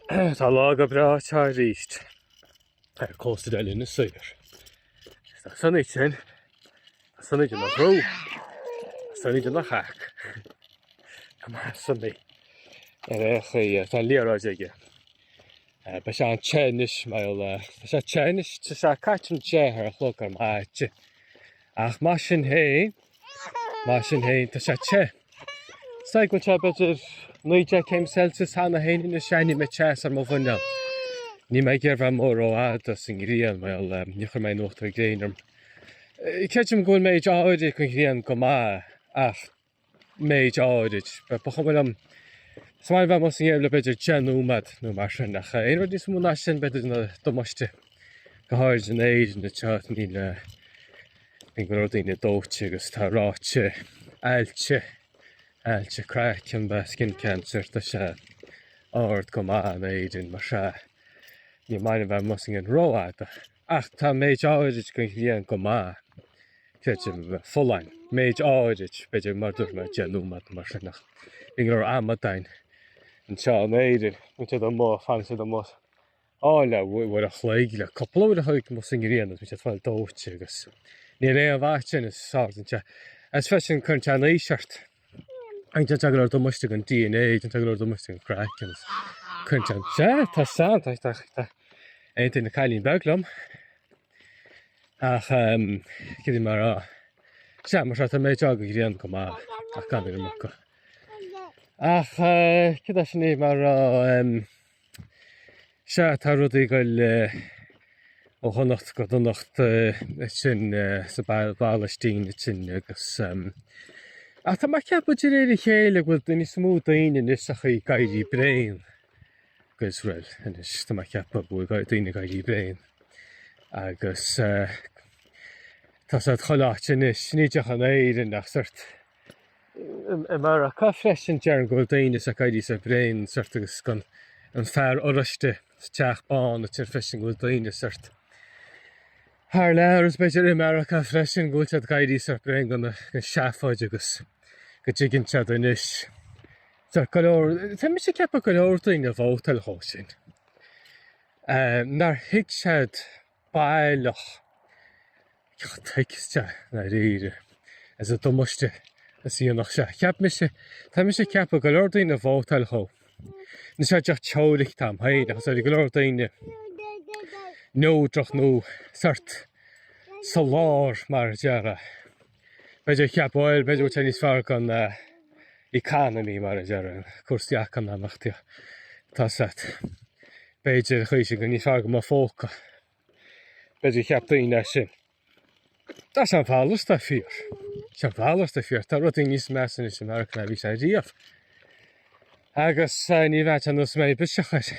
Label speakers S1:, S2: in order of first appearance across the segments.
S1: Tá lá go bra tá ríist ar cósta eile na suidir. Tá sanid sin, sanid na brú, sanid na chaach. Tá má sanid. Ar tá líráid aige. Ba se an tsenis meil, ba se tsenis, ta se caitin tse ar chlog ar máite. Ach má sin héin, ta se tse. Staig go te beidir 9 Celsius hána héin na seine me tse ar má bhuineam. Ní mé gur bh mór ó áda sin grían meil níchar mé nóachtar gréanam. Ceitim gúil méid áirid chun grían go má ach méid áirid. Ba chumil am smáil bheith mas le beidir genúmad nó mar sin nach éonir dís múna sin beidir na domaiste go háir an éid na teat ní le bin go daoine dóite agus tá ráte eilte crack an ba skin cancer tá se áard go má an éidir mar se. Ní maidin bheith mas an róáda. Ach tá méid áirid go grían go má. Ceitim fullain. Méid áirid beidir mar dúir me genúmad mar sin nach. Bin gur amadain. An se an éidir, mu sé an mó fan sé an mó. Áile bhfuil a chléig le coppla a chuig mas an grían mu sé fáil dóite agus. Ní ré an bhain is sáirtinte. As fesin chun te an éisiart. Ein te tegur do muiste an DNA, te tegur do muiste an crack agus. Chun te an tá san tá einta na cailín beglam. Ach cidi mar á. Se mar se tá méid aga grían go má ach gan ir amach go. Ach cid sin é mar á se tá rudaí goil ó chonacht go donacht sin sa bálastín sin agus ach tá mar ceappa de réidir chéile bhfuil duine smú daoine is a chu gaiirí brein. Agus réil, is tá mar ceappa bhfuil daoine gaiirí brein. Agus tá sa choláte is sníideach an éidir nach suirt. Mar a cá freisin dearan go daoine sa gaiirí sa brein suirt agus gan an fearr oriste teach bán a tíir freisin go daoine suirt. Thar leabhar is beidir mar a cá freisin go tead gaiirí sa brein gan seafáid agus go dtí tead an is. Tá mi sé ceappa go leor daoine bhótal thó sin. Nar hiic sead bailach teigiste na réire as a domuiste a síonach se. Tá mi sé ceappa go leor daoine bhótal thó. Ní sé deach teoirich tam haid agus go leor daoine nódrach nó sort sa lár mar deara. Beidir ceapáil beidir te níos fearr gan economy mar deara cuasaíach an amachtaí tá set. Beidir chuise go níos fearr go má fóca. Beidir ceap daoine sin. Tá an bhalas tá fíor. Se bhalas tá fíor. Tá rud níos mesan is American a bhí sé riamh. Agus ní bheith an os méid biseachas.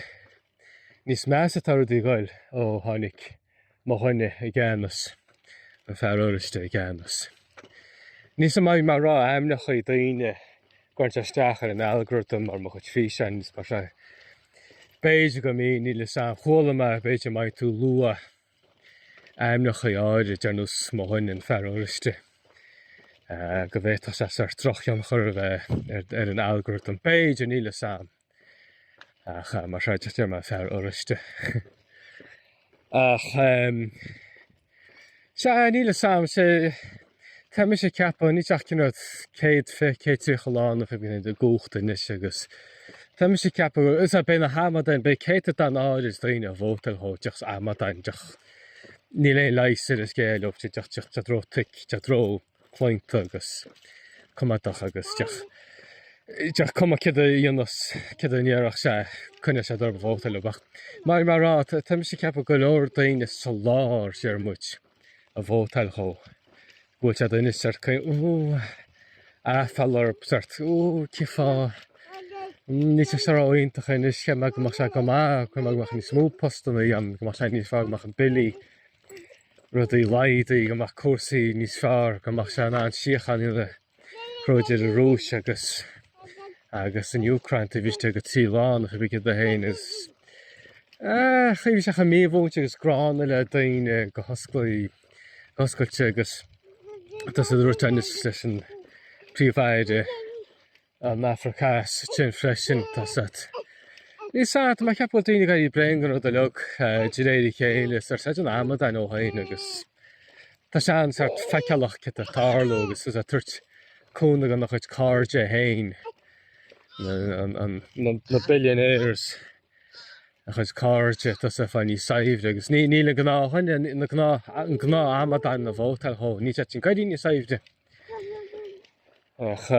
S1: Níos measa tá rudí gáil ó tháinig má chuine i gceannas. An fearr oriste i gceannas. Níos am mar rá amnach chuí daoine ghaint isteach ar an algorithm ar mo chuid físean níos mar se. Beidir go mí ní le san chomhlama beidir mai tú lua amnach chuí áidir dearnús má chuine an fearr oriste. Go bhéit se ar trochian chur bheith ar an algorithm beidir ní le san. Ach mar se deir mar fearr oriste. Ach se ní le san sé tá mi sé ceappa ní teach cinad céad tríochaláán a bhíon de gúchta níos agus. Tá mi sé ceappa is a béna hamadain be céad an áidir daoine bhótal thó deach amadain deach. Ní le leisir is céal op deach te dró tic te dró clointe agus cumadach agus deach cuma cid a dionas cid a níarach se chune sé dar bhótal bach. Mar rá tá mi sé ceappa go leor daoine sa lár sé ar muid a bhótal thó. Bhfuil sé daoine sort fallar sort cifá ní sé ráíntach is ce me go se go má chu meach ní smó postna an go sé níos fearr amach an bilí rudaí laidaí go cuasaí níos fearr go se an siochan le chróidir a rúis agus in Ukraine a bhíiste go tíán a bhí a héin is chuhí se cha méhónte agus grána le daoine go hoscailte agus Tás a rutenis leis an príomhfeide an Africás sin freisin tá set. Ní sát me ceapil daoine gaí brein go do leog diréidir chéile ar sé an amad an óhain agus tá sean sart fecealach ce a táló agus is a tuirt cúna gan nach chuid cáde hain na billionaires a chuid cáde tá sa fan ní saimhre agus níle gná haine an gná amad an na bhótal hó ní tin gaií ní saimhde ach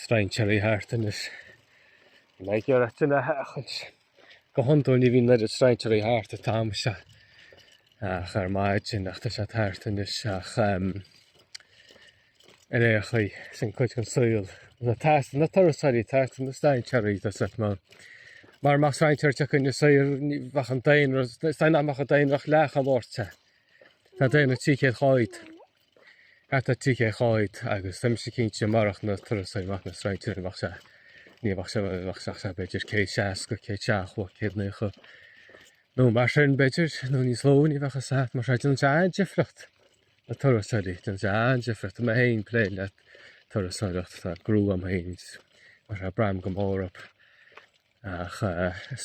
S1: strainteí hátain is le ar chud go honú ní bhín le strainteí háart a tam se ach ar maid sin nachta se hátain is ach é chu sin chuid gan súil na tarsaí tartan na strainteí mar más strainteirte chun bhachan dain stein amach a dainach lecha mórte Tá déanana tíché cháid Eta tíché cháid agus sem sé cinnte marach na tarsaíach na strainteir bach se níbach se beidir cé seaas go cé teach ó céadnécha nó mar sin beidir nó níos ló ní bhecha sa mar sé an tean difracht na tarsaí an tean difracht me héin plé le tarsaíocht tá grú am héin mar se bram go mórap ach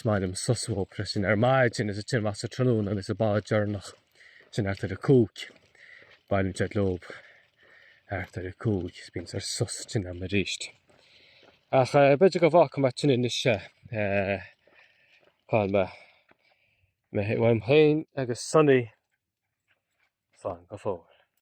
S1: smaidm susópre sin ar maid sin is a tin mas a trún agus a báidjarnach sin ar a cúg bailm jet lob ar a cúg bín ar sus sin am a ríist ach beidir go bhacha mar tin in is se cáil me bhaim héin agus sunnaí fáin go fór